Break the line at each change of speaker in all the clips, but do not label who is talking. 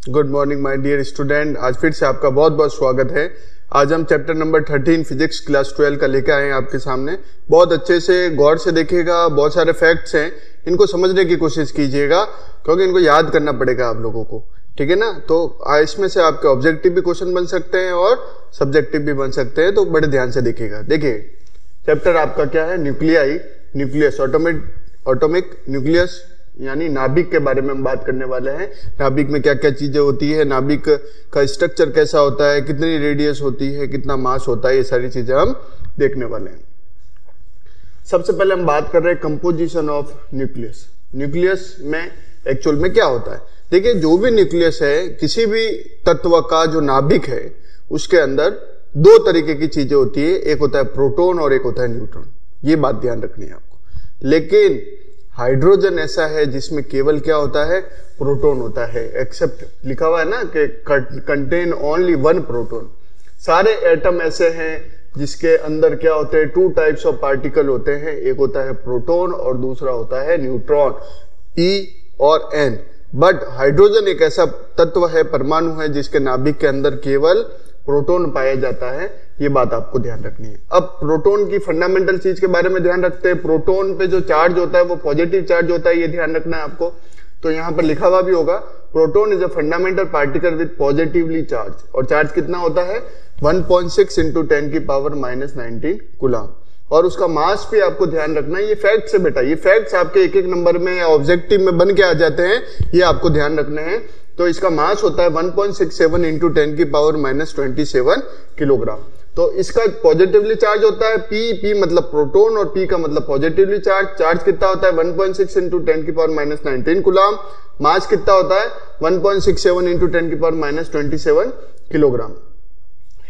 Good morning my dear student. आज फिर से आपका बहुत बहुत स्वागत है। आज हम चैप्टर नंबर 13 फिजिक्स क्लास 12 का लेकर आए हैं आपके सामने। बहुत अच्छे से गौर से देखिएगा, बहुत सारे फैक्ट्स हैं, इनको समझने की कोशिश कीजिएगा क्योंकि इनको याद करना पड़ेगा आप लोगों को, ठीक है ना। तो इसमें से आपके ऑब्जेक्टिव भी क्वेश्चन बन सकते हैं और सब्जेक्टिव भी बन सकते हैं, तो बड़े ध्यान से देखिएगा। देखिए चैप्टर आपका क्या है, न्यूक्लियाई, न्यूक्लियस, ऑटोमिक न्यूक्लियस यानी नाभिक के बारे में हम बात करने वाले हैं। नाभिक में क्या क्या चीजें होती है, नाभिक का स्ट्रक्चर कैसा होता है, कितनी रेडियस होती है, कितना मास होता है, ये सारी चीजें हम देखने वाले हैं। सबसे पहले हम बात कर रहे हैं कंपोजिशन ऑफ न्यूक्लियस। न्यूक्लियस में एक्चुअल में क्या होता है। देखिए जो भी न्यूक्लियस है, किसी भी तत्व का जो नाभिक है, उसके अंदर दो तरीके की चीजें होती है, एक होता है प्रोटॉन और एक होता है न्यूट्रॉन। ये बात ध्यान रखनी है आपको। लेकिन हाइड्रोजन ऐसा है जिसमें केवल क्या होता है, प्रोटॉन होता है। एक्सेप्ट लिखा हुआ है ना कि कंटेन ओनली वन प्रोटॉन। सारे एटम ऐसे हैं जिसके अंदर क्या होते हैं, टू टाइप्स ऑफ पार्टिकल होते हैं, एक होता है प्रोटॉन और दूसरा होता है न्यूट्रॉन, P और N। बट हाइड्रोजन एक ऐसा तत्व है, परमाणु है, जिसके नाभिक के अंदर केवल प्रोटॉन पाया जाता है। ये बात आपको ध्यान रखनी है। अब प्रोटॉन की फंडामेंटल चीज के बारे में ध्यान रखते हैं। प्रोटॉन पे जो चार्ज होता है वो पॉजिटिव चार्ज होता है, ये ध्यान रखना है आपको। तो यहाँ पर लिखा हुआ भी होगा, proton is a fundamental particle with positively charge. और चार्ज कितना होता है, 1.6 × 10⁻⁹ कूलम। और उसका मास भी आपको ध्यान रखना है। ये फैक्ट्स है बेटा, ये फैक्ट्स आपके एक एक नंबर में या ऑब्जेक्टिव में बन के आ जाते हैं, ये आपको ध्यान रखने हैं। तो इसका मास होता है 1.67 × 10⁻⁻27 किलोग्राम। तो इसका पॉजिटिवली चार्ज होता है P मतलब प्रोटॉन और P का मतलब पॉजिटिवली चार्ज। चार्ज कितना होता है 1.6 × 10⁻⁹ कूलम। मास कितना होता है 1.67 × 10⁻⁻27 किलोग्राम।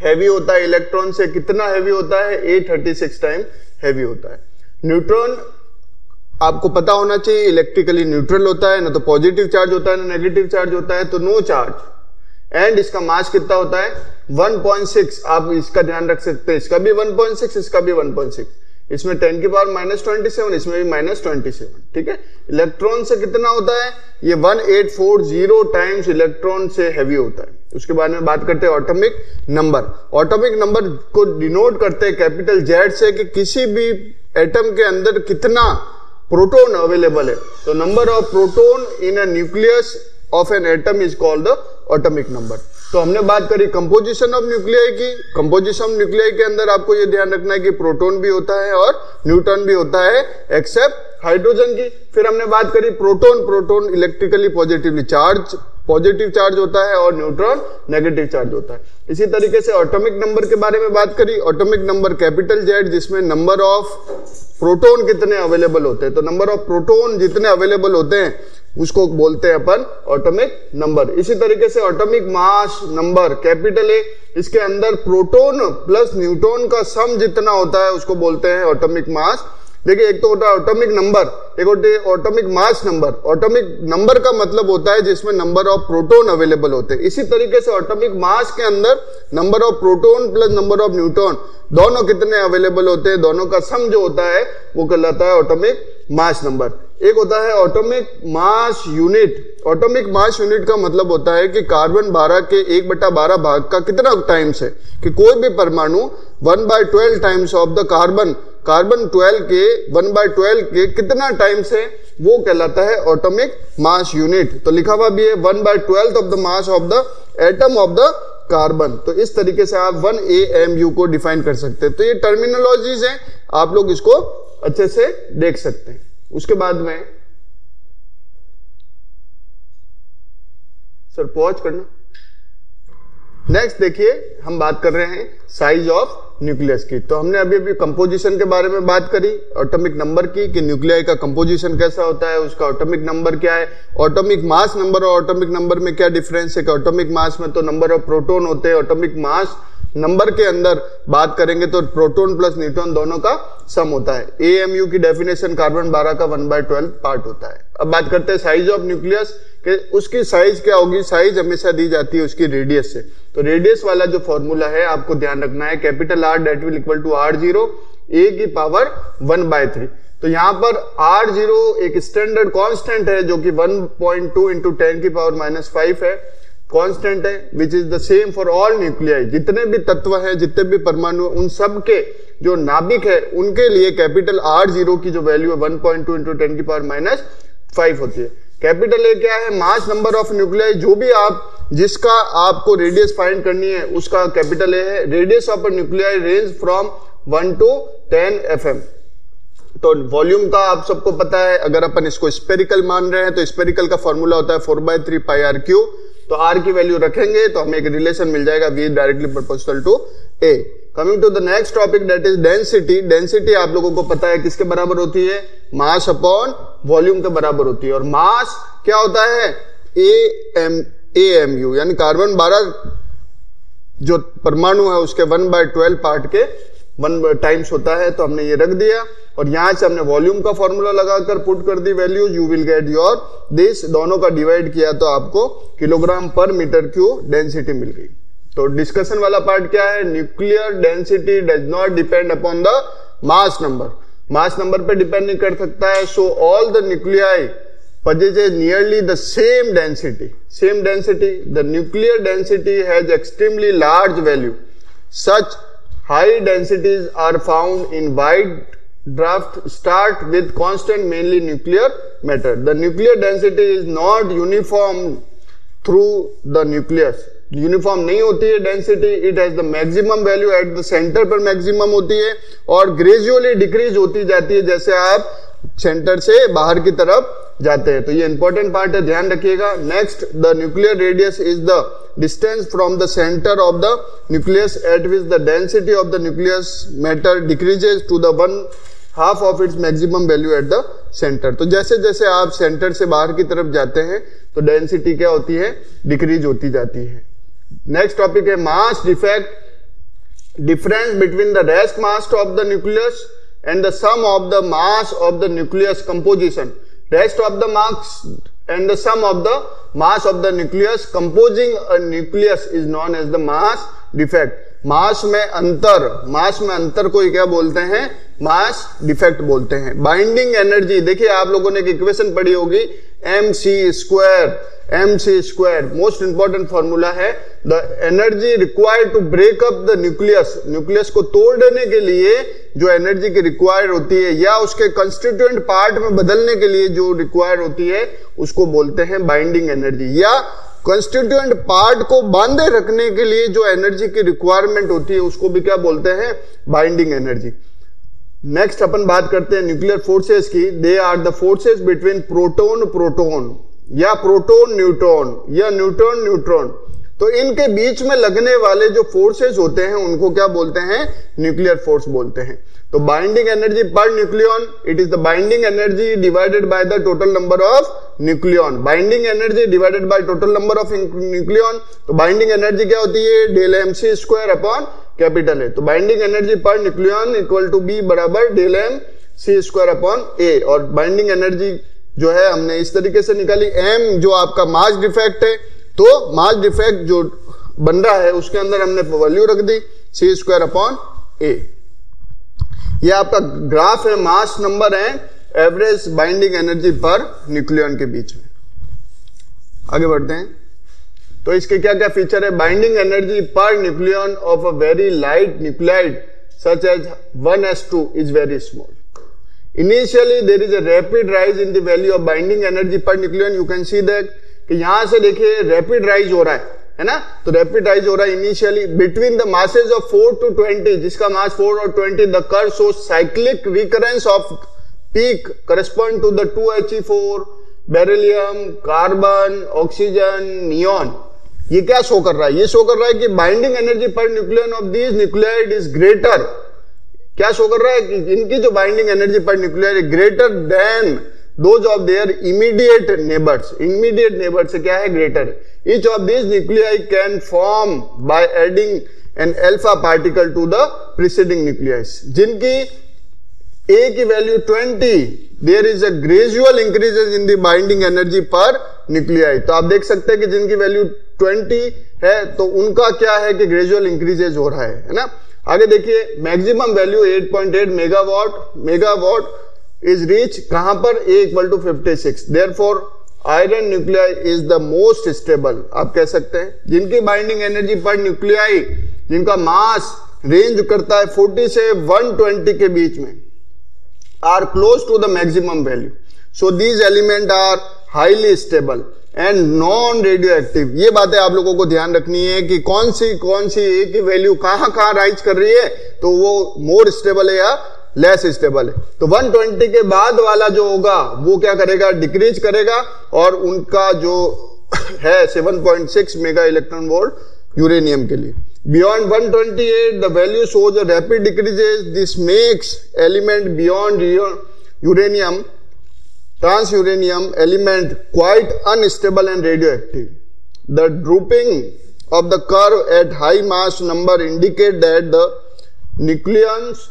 हैवी होता है इलेक्ट्रॉन से, कितना हैवी होता है, 836 टाइम हैवी होता है। न्यूट्रॉन आपको पता होना चाहिए इलेक्ट्रिकली न्यूट्रल होता है, ना तो पॉजिटिव चार्ज होता है ना नेगेटिव चार्ज होता है, तो नो चार्ज। एंड इसका मास कितना होता है 1.6। आप इसका ध्यान रख सकते हैं, इसका भी 1.6, इसका भी 1.6, इसमें 10⁻⁻27, इसमें भी -27, ठीक है। इलेक्ट्रॉन से कितना होता है, ये 1840 टाइम्स इलेक्ट्रॉन से हैवी होता है। उसके बारे में बात करते हैं ऑटोमिक नंबर। ऑटोमिक नंबर को डिनोट करते हैं कैपिटल Z से कि किसी भी एटम के अंदर कितना प्रोटॉन अवेलेबल है। तो number of proton in a nucleus of an atom is called the atomic number. तो हमने बात करी कंपोजिशन ऑफ न्यूक्लियाई की। कंपोजिशन ऑफ न्यूक्लियाई के अंदर आपको ये ध्यान रखना है कि प्रोटॉन भी होता है और न्यूट्रॉन भी होता है, एक्सेप्ट हाइड्रोजन की। फिर हमने बात करी proton electrically positively charge, positive charge होता है, और न्यूट्रॉन नेगेटिव चार्ज होता है। इसी तरीके से ऑटोमिक नंबर के बारे में बात करी। ऑटोमिक नंबर कैपिटल Z, जिसमें नंबर ऑफ प्रोटॉन कितने अवेलेबल होते हैं। तो नंबर ऑफ प्रोटॉन जितने अवेलेबल होते हैं उसको बोलते हैं अपन ऑटोमिक नंबर। इसी तरीके से atomic mass number capital A, इसके अंदर प्रोटॉन प्लस न्यूट्रॉन का सम जितना होता है उसको बोलते हैं ऑटोमिक मास। देखिए एक तो होता है ऑटोमिक नंबर, एक होता है atomic mass number. Atomic number का मतलब होता है जिसमें नंबर ऑफ प्रोटॉन अवेलेबल होते हैं। इसी तरीके से ऑटोमिक मास के अंदर number of proton plus number of neutron दोनों कितने अवेलेबल होते हैं, दोनों का सम जो होता है वो कहलाता है ऑटोमिक मास नंबर। एक होता है atomic mass unit. Atomic mass unit का मतलब होता है कि कार्बन 12 के 1/12 भाग का कितना टाइम्स है, कि कोई भी परमाणु 1/12 टाइम्स ऑफ द कार्बन 12 के 1/12 के कितना टाइम्स है, वो कहलाता है ऑटोमिक मास यूनिट। तो लिखा हुआ भी है 1/12 of the mass of the atom of the carbon. तो इस तरीके से आप 1 AMU को डिफाइन कर सकते हैं। तो ये टर्मिनोलॉजीज हैं, आप लोग इसको अच्छे से देख सकते हैं। उसके बाद में सर पॉज करना। नेक्स्ट देखिए हम बात कर रहे हैं साइज ऑफ न्यूक्लियस की। तो हमने अभी कंपोजिशन के बारे में बात करी, ऑटोमिक नंबर की, कि न्यूक्लियाई का कंपोजिशन कैसा होता है, उसका ऑटोमिक नंबर क्या है, ऑटोमिक मास नंबर और ऑटोमिक नंबर में क्या डिफरेंस है। कि ऑटोमिक मास में तो नंबर ऑफ प्रोटॉन होते हैं, ऑटोमिक मास नंबर के अंदर बात करेंगे तो प्रोटॉन प्लस न्यूट्रॉन दोनों का सम होता है। AMU की डेफिनेशन कार्बन 12 का 1/12 पार्ट होता है। अब बात करते हैं साइज ऑफ न्यूक्लियस कि उसकी साइज क्या होगी। साइज हमेशा दी जाती है उसकी रेडियस से। तो रेडियस वाला जो फॉर्मूला है आपको ध्यान रखना है, capital R that will equal to R0 A की पावर 1/3। तो यहां पर R0 एक स्टैंडर्ड कांस्टेंट है जो कि 1.2 × 10⁻⁵ है। कांस्टेंट है which is the same for all nuclei. जितने भी तत्व हैं, जितने भी परमाणु, उन सब के जो नाभिक है उनके लिए कैपिटल R0 की जो वैल्यू है 1.2 इंटू 10⁻⁵ होती है। कैपिटल ए क्या है? मास नंबर ऑफ न्यूक्लियाई, जो भी जिसका आपको रेडियस फाइंड करनी है उसका कैपिटल ए है। Radius of nuclei range from 1 to 10 FM। तो वॉल्यूम का आप सबको पता है, अगर अपन इसको स्पेरिकल मान रहे हैं तो स्पेरिकल का फॉर्मूला होता है 4/3 πr⁵। तो r की वैल्यू रखेंगे तो हमें एक रिलेशन मिल जाएगा v directly proportional to a। Coming to the next topic that is density. Density आप लोगों को पता है किसके बराबर होती है? मास अपॉन वॉल्यूम के बराबर होती है। और मास क्या होता है? AMU, यानी कार्बन 12 जो परमाणु है उसके 1/12 पार्ट के 1 टाइम्स होता है। तो हमने ये रख दिया और यहां से हमने वॉल्यूम का फॉर्मूला लगाकर पुट कर the value. You will get your this, दोनों का डिवाइड किया तो आपको किलोग्राम पर मीटर क्यूब डेंसिटी मिल गई। तो डिस्कशन वाला पार्ट क्या है? Nuclear density does not depend upon the mass number. Mass number पे डिपेंड नहीं कर सकता है। So all the nuclei possesses nearly the same density. Same density. The nuclear density has extremely large value. Such high densities are found in wide draft start with constant mainly nuclear matter. The nuclear density is not uniform through the nucleus. Uniform नहीं होती है density. It has the maximum value at the centre पर maximum होती है और gradually decrease होती जाती है जैसे आप सेंटर से बाहर की तरफ जाते हैं। तो ये इंपॉर्टेंट पार्ट है, ध्यान रखिएगा। Next, the nuclear radius is the distance from the centre of the nucleus at which the density of the nucleus matter decreases to the 1/2 of its maximum value at the centre. तो जैसे जैसे आप centre से बाहर की तरफ जाते हैं तो डेंसिटी क्या होती है? डिक्रीज होती जाती है। नेक्स्ट टॉपिक है mass defect. Difference between the rest mass of the nucleus and the sum of the mass of the nucleus composition. Rest of the mass and the sum of the mass of the nucleus composing a nucleus is known as the mass defect. मास में अंतर को क्या बोलते हैं? Mass defect बोलते हैं। Binding energy, देखिए आप लोगों ने एक इक्वेशन पढ़ी होगी mc²। मोस्ट इंपॉर्टेंट फॉर्मूला है। The energy required to break up the nucleus को तोड़ देने के लिए जो एनर्जी की रिक्वायर्ड होती है या उसके कंस्टिट्यूएंट पार्ट में बदलने के लिए जो रिक्वायर्ड होती है उसको बोलते हैं बाइंडिंग एनर्जी। या कंस्टिट्यूएंट पार्ट को बांधे रखने के लिए जो एनर्जी की रिक्वायरमेंट होती है उसको भी क्या बोलते हैं? Binding energy. नेक्स्ट अपन बात करते हैं न्यूक्लियर फोर्सेस की। They are the forces between proton या प्रोटॉन न्यूट्रॉन या न्यूट्रॉन न्यूट्रॉन। तो इनके बीच में लगने वाले जो फोर्सेस होते हैं उनको क्या बोलते हैं? न्यूक्लियर फोर्स बोलते हैं। तो बाइंडिंग एनर्जी पर nucleon, it is the binding energy divided by the total number of nucleon. Binding energy divided by total number of nucleon. तो बाइंडिंग एनर्जी क्या होती है? Del mc² upon capital A. तो binding energy पर nucleon equal to be बराबर del mc² upon A. और binding energy जो है हमने इस तरीके से निकाली। m जो आपका मास डिफेक्ट है, तो मास डिफेक्ट जो बन रहा है उसके अंदर हमने वैल्यू रख दी c² अपॉन ए। ये आपका ग्राफ है, मास नंबर है, average binding energy per nucleon के बीच में। आगे बढ़ते हैं। तो इसके क्या क्या फीचर है? बाइंडिंग एनर्जी पर nucleon of a very light nuclide such as 1s2 is very small. Initially there is a rapid rise in the value of binding energy per nucleon. You can see that कि यहां से देखिए rapid rise हो रहा है ना? तो rapid rise हो रहा है initially between the masses of 4 to 20, जिसका मास 4 और 20। The curve shows cyclic recurrence of peak correspond to the 2He4, beryllium, carbon, oxygen, neon. ये क्या शो कर रहा है? ये शो कर रहा है कि बाइंडिंग एनर्जी पर nucleon of these nuclide is greater. क्या शो कर रहा है? कि इनकी जो binding energy per nuclear greater than those of their immediate neighbours. Immediate neighbour से क्या है? Greater. Each of this nuclei can form by adding an alpha particle to the preceding nucleus. जिनकी ए की value 20, there is a gradual increases in the binding energy per nuclei. तो आप देख सकते हैं कि जिनकी वैल्यू 20 है तो उनका क्या है कि ग्रेजुअल इंक्रीजेस हो रहा है ना? आगे देखिए, maximum value 8.8 megawatt is reach कहां पर? A = 56। Therefore iron nuclei is the most stable, आप कह सकते हैं, जिनकी बाइंडिंग एनर्जी पर न्यूक्लियाई, जिनका मास रेंज करता है 40 से 120 के बीच में, are close to the maximum value, so these element are highly stable and non radio active. ये बातें आप लोगों को ध्यान रखनी है कि कौन सी ए की वैल्यू कहां राइज कर रही है, तो वो मोर स्टेबल है या लेस स्टेबल है। तो 120 के बाद वाला जो होगा वो क्या करेगा, डिक्रीज करेगा, और उनका जो है 7.6 मेगा इलेक्ट्रॉन वोल्ट यूरेनियम के लिए। Beyond 128 the value shows a rapid decreases, this makes element beyond uranium, trans-uranium element quite unstable and radioactive. The drooping of the curve at high mass number indicate that the nucleons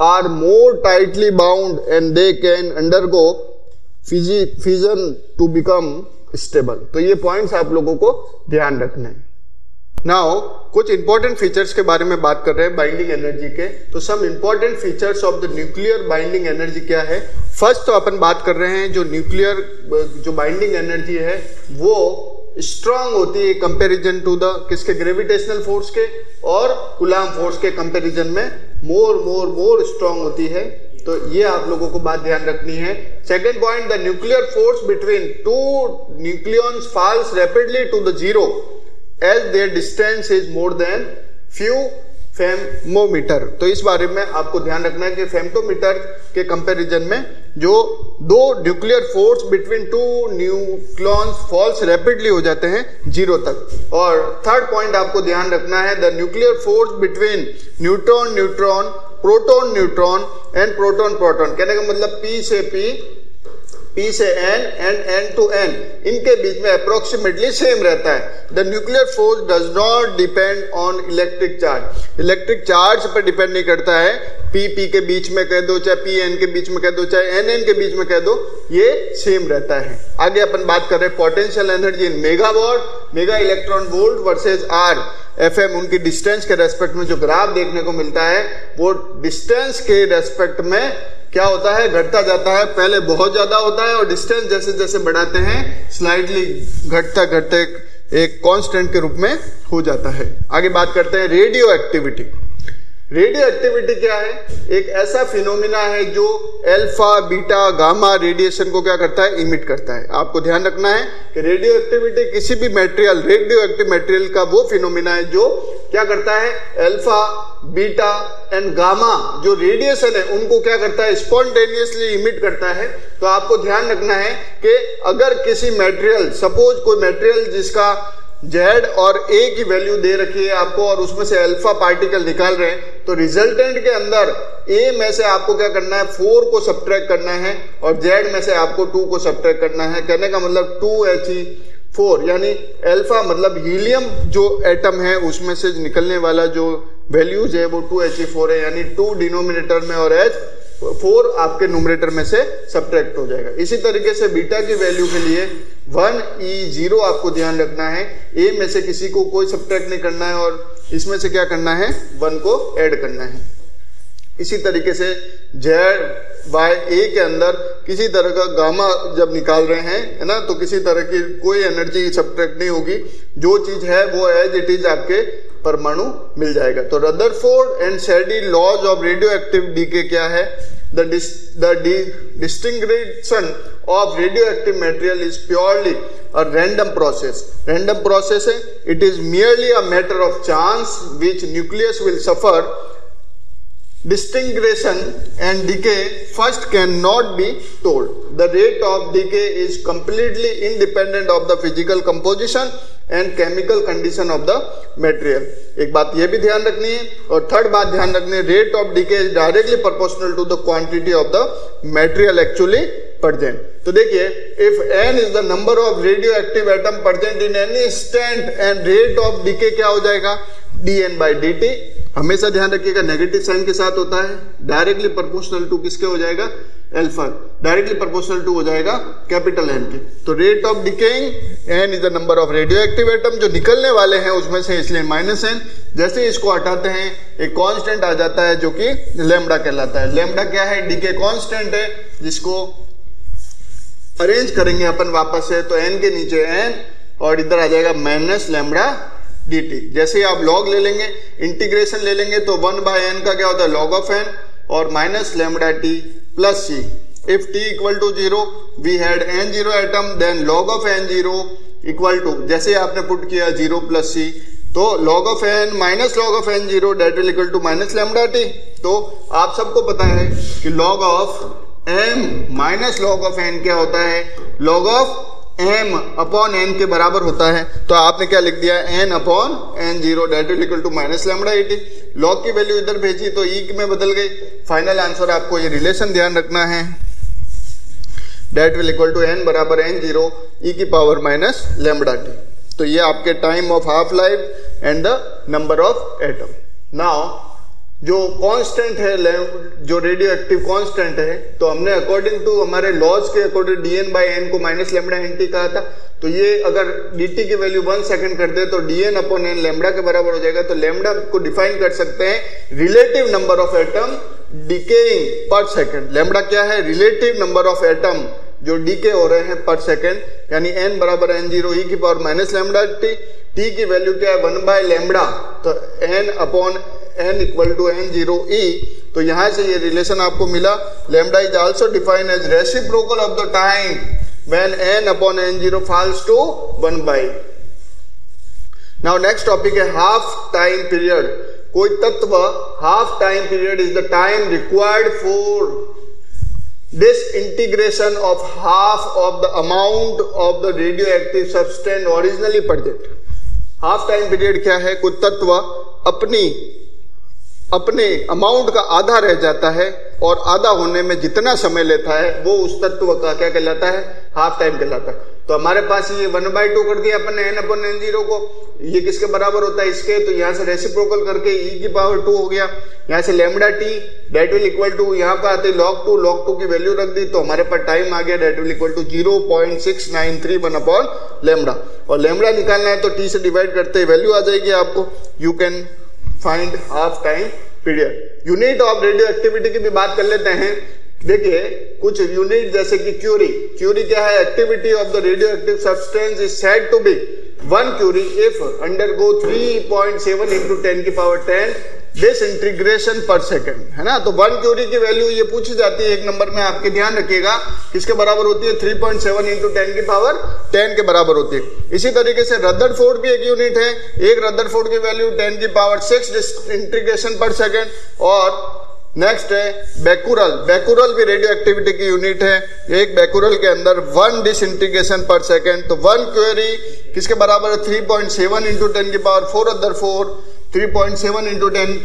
are more tightly bound and they can undergo fission to become stable. तो ये points आप लोगों को ध्यान रखना है। Now कुछ important features के बारे में बात कर रहे हैं बाइंडिंग एनर्जी के। तो some important features of the nuclear binding energy क्या है। फर्स्ट तो अपन बात कर रहे हैं जो न्यूक्लियर जो बाइंडिंग एनर्जी है वो स्ट्रांग होती है कंपैरिजन टू द किसके, ग्रेविटेशनल फोर्स के और कूलॉम फोर्स के कंपैरिजन में मोर स्ट्रांग होती है। तो ये आप लोगों को बात ध्यान रखनी है। Second point, the nuclear force between two nucleons falls rapidly to the zero as their distance is more than few femtometre. तो इस बारे में आपको ध्यान रखना है कि फेमटोमीटर के कंपैरिजन में जो दो nuclear force between two nucleons falls rapidly हो जाते हैं जीरो तक। और थर्ड पॉइंट आपको ध्यान रखना है, the nuclear force between neutron neutron, proton neutron and proton proton, कहने का मतलब P से N and N to N, इनके बीच में अप्रोक्सीमेटली सेम रहता है। The nuclear force does not depend on electric charge, electric charge पर डिपेंड नहीं करता है। P के बीच में कह दो, चाहे P N के बीच में कह दो, चाहे N के बीच में कह दो, ये सेम रहता है। आगे अपन बात कर रहे हैं potential energy in megawatt, mega electron volt versus are FM, उनकी डिस्टेंस के रेस्पेक्ट में जो ग्राफ देखने को मिलता है वो डिस्टेंस के रेस्पेक्ट में क्या होता है, घटता जाता है। पहले बहुत ज्यादा होता है और डिस्टेंस जैसे जैसे बढ़ाते हैं स्लाइडली घटते एक कांस्टेंट के रूप में हो जाता है। आगे बात करते हैं रेडियो एक्टिविटी। रेडियो एक्टिविटी क्या है, एक ऐसा फिनोमिना है जो अल्फा बीटा गामा रेडिएशन को क्या करता है, इमिट करता है। आपको ध्यान रखना है कि रेडियो एक्टिविटी किसी भी मटेरियल, रेडियो एक्टिव मटेरियल का वो फिनोमिना है जो क्या करता है, अल्फा बीटा एंड गामा जो रेडिएशन है उनको क्या करता है, स्पॉन्टेनियसली इमिट करता है। तो आपको ध्यान रखना है कि अगर किसी मटेरियल, सपोज कोई मटेरियल जिसका Z और A की वैल्यू दे रखी है आपको और उसमें से अल्फा पार्टिकल निकाल रहे हैं, तो रिजल्टेंट के अंदर A में से आपको क्या करना है, 4 को सब्ट्रैक्ट करना है और Z में से आपको 2 को सब्ट्रैक्ट करना है। कहने का मतलब 2He4, यानी अल्फा मतलब हीलियम जो एटम है उसमें से निकलने वाला जो वैल्यूज है वो 2He4 है, यानी 2 डिनोमिनेटर में और H4 आपके न्यूमरेटर में से सब्ट्रैक्ट हो जाएगा। इसी तरीके से बीटा की वैल्यू के लिए 1E0 आपको ध्यान रखना है, A में से किसी को कोई सब्ट्रैक्ट नहीं करना है और इसमें से क्या करना है, 1 को ऐड करना है। इसी तरीके से ZA के अंदर किसी तरह का गामा जब निकाल रहे हैं, है ना, तो किसी तरह की कोई एनर्जी सब्ट्रैक्ट नहीं होगी, जो चीज है वो एज इट इज आपके परमाणु मिल जाएगा। तो Rutherford and Soddy laws of radio active decay क्या है, the distinction of radio active material is purely a random process. Random process है, it is merely a matter of chance which nucleus will suffer distinction and decay first cannot be told. The rate of decay is completely independent of the physical composition and chemical condition of the material. एक बात ये भी ध्यान रखनी है। और third बात ध्यान रखनी है, rate of decay is directly proportional to the quantity of the material actually present. तो देखिए, if n is the number of radioactive atom present in any instant and rate of decay क्या हो जाएगा, dN by dt। हमेशा ध्यान रखिएगा negative sign के साथ होता है, डायरेक्टली प्रोपोर्शनल टू किसके हो जाएगा, अल्फा, डायरेक्टली प्रोपोर्शनल टू हो जाएगा कैपिटल एन के। तो rate of decaying N is the number of radio active atom जो निकलने वाले हैं उसमें से, इसलिए -n। जैसे इसको हटाते हैं एक कांस्टेंट आ जाता है जो कि लैम्डा कहलाता है। लैम्डा क्या है, डीके कांस्टेंट है जिसको अरेंज करेंगे अपन वापस से, तो n के नीचे n और इधर आ जाएगा माइनस लैम्बडा dt। जैसे ही आप लॉग ले लेंगे, इंटीग्रेशन ले लेंगे, तो 1/n का क्या होता है लॉग ऑफ n और minus lambda t plus c। If t equal to 0 we had n0 atom, then log of n0 equal to, जैसे आपने पुट किया 0 प्लस c, तो log of n minus log of n0 that will equal to minus lambda t। तो आप सबको पता है कि log of m minus log of n क्या होता है, log of m upon n के बराबर होता है। तो आपने क्या लिख दिया, n upon n0 that will equal to minus lambda t। log की वैल्यू इधर भेजी तो e में बदल गई। फाइनल आंसर आपको ये रिलेशन ध्यान रखना है, that will equal to n बराबर n0 e की पावर माइनस लैम्बडा t। तो ये आपके time of half life and the number of atom. Now जो कांस्टेंट है, जो रेडियो एक्टिव कांस्टेंट है, तो हमने अकॉर्डिंग टू हमारे लॉज के अकॉर्डिंग dn/n को माइनस लैम्बडा nt कहा था। तो ये अगर dt की वैल्यू 1 सेकंड कर दे तो dn अपॉन n लैम्बडा के बराबर हो जाएगा। तो लैम्बडा को डिफाइन कर सकते हैं relative number of atom decaying पर सेकंड। लैम्बडा क्या है, रिलेटिव नंबर ऑफ एटम जो डीके हो रहे हैं पर सेकंड, यानी n बराबर n0 e की power minus lambda t। t की वैल्यू क्या है 1 लैम्बडा, तो n upon n equal to n0 e। तो यहां से ये रिलेशन आपको मिला। Lambda is also defined as reciprocal of the time when n upon n0 falls to 1/। Now next topic है हाफ टाइम पीरियड। कोई तत्व half time period is the time required for disintegration of half of the amount of the radioactive substance originally present। Half time period क्या है, कोई तत्व अपने amount का आधा रह जाता है और आधा होने में जितना समय लेता है वो उस तत्व का क्या कहलाता है, हाफ टाइम कहलाता है। तो हमारे पास ये 1/2 कर दिया अपन ने n अपॉन n0 को, ये किसके बराबर होता है, इसके। तो यहाँ से रेसिप्रोकल करके e की पावर 2 हो गया। यहाँ से lambda t that will equal to, यहाँ पर आते log 2 की वैल्यू रख दी, तो हमारे पास टाइम आ गया that will equal to 0.6931 upon lambda. और लैम्बडा निकालना है तो t से डिवाइड करते वैल्यू आ जाएगी आपको। You can find half time period. Unit of radio activity की भी बात कर लेते हैं। देखिए कुछ यूनिट जैसे कि क्यूरी। क्यूरी क्या है, activity of the radio active substance is said to be 1 curie if undergo 3.7 into 10 की पावर 10 डिसइंटीग्रेशन पर सेकंड, है ना। तो 1 क्यूरी की वैल्यू ये पूछी जाती है एक नंबर में, आपके ध्यान रखिएगा किसके बराबर होती है, 3.7 इंटू 10 की पावर 10 के बराबर होती है। इसी तरीके से रदरफोर्ड भी एक यूनिट है। एक रदरफोर्ड की वैल्यू 10 की पावर 6 डिसइंटीग्रेशन पर सेकंड। और नेक्स्ट है बेकुरल। बेकुरल भी रेडियो एक्टिविटी की यूनिट है। एक बेकुरल के अंदर 1 डिसइंटीग्रेशन पर सेकंड। तो 1 क्यूरी किसके बराबर है, 3.7 इंटू 10 की पावर 4 रदरफोर्ड, 3.7 इंटू 10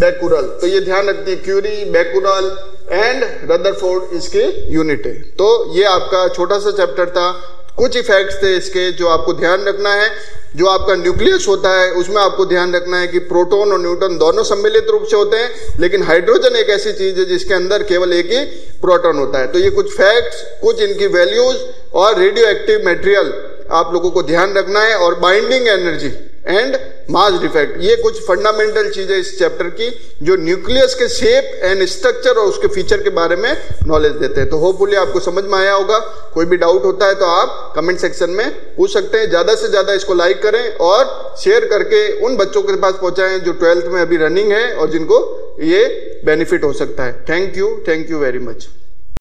बेकुरल। तो ये ध्यान रखिए, क्यूरी, बेकुरल एंड रदरफोर्ड इसकी यूनिट है। तो ये आपका छोटा सा चैप्टर था, कुछ इफेक्ट्स थे इसके जो आपको ध्यान रखना है। जो आपका न्यूक्लियस होता है उसमें आपको ध्यान रखना है कि प्रोटॉन और न्यूट्रॉन दोनों सम्मिलित रूप से होते हैं, लेकिन हाइड्रोजन एक ऐसी चीज है जिसके अंदर केवल एक ही प्रोटॉन होता है। तो ये कुछ फैक्ट्स, कुछ इनकी वैल्यूज और रेडियो एक्टिव मटेरियल आप लोगों को ध्यान रखना है। और binding energy and mass defect, ये कुछ फंडामेंटल चीजें इस चैप्टर की जो न्यूक्लियस के शेप एंड स्ट्रक्चर और उसके फीचर के बारे में नॉलेज देते हैं। तो होपफुली आपको समझ में आया होगा। कोई भी डाउट होता है तो आप कमेंट सेक्शन में पूछ सकते हैं। ज्यादा से ज्यादा इसको लाइक करें और शेयर करके उन बच्चों के पास पहुंचाएं जो 12th में अभी रनिंग है और जिनको ये बेनिफिट हो सकता है। Thank you very much.